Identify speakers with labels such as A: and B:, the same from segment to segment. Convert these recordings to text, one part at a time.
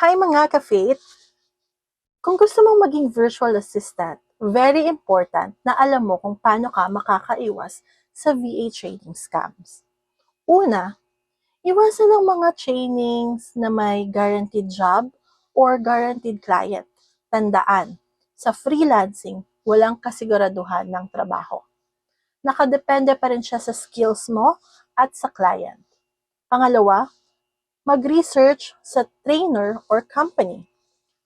A: Hi mga ka-Faith! Kung gusto mong maging virtual assistant, very important na alam mo kung paano ka makakaiwas sa VA training scams. Una, iwasan ang mga trainings na may guaranteed job or guaranteed client. Tandaan, sa freelancing, walang kasiguraduhan ng trabaho. Nakadepende pa rin siya sa skills mo at sa client. Pangalawa, mag-research sa trainer or company.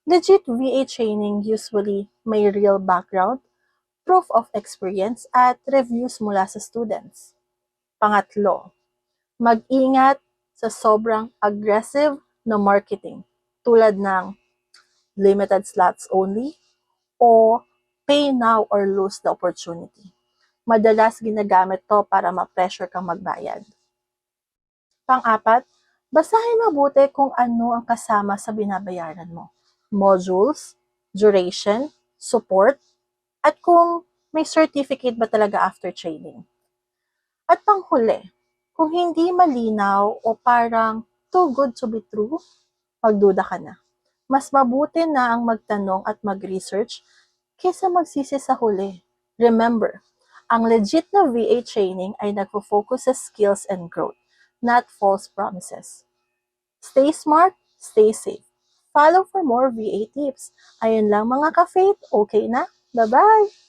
A: Legit VA training usually may real background, proof of experience, at reviews mula sa students. Pangatlo, mag-ingat sa sobrang aggressive na marketing tulad ng limited slots only o pay now or lose the opportunity. Madalas ginagamit to para ma-pressure kang magbayad. Pang-apat, basahin mabuti kung ano ang kasama sa binabayaran mo. Modules, duration, support, at kung may certificate ba talaga after training. At panghuli, kung hindi malinaw o parang too good to be true, magduda ka na. Mas mabuti na ang magtanong at mag-research kaysa magsisi sa huli. Remember, ang legit na VA training ay nagfo-focus sa skills and growth, not false promises. Stay smart, stay safe. Follow for more VA tips. Ayun lang mga ka-Faith, okay na? Bye-bye!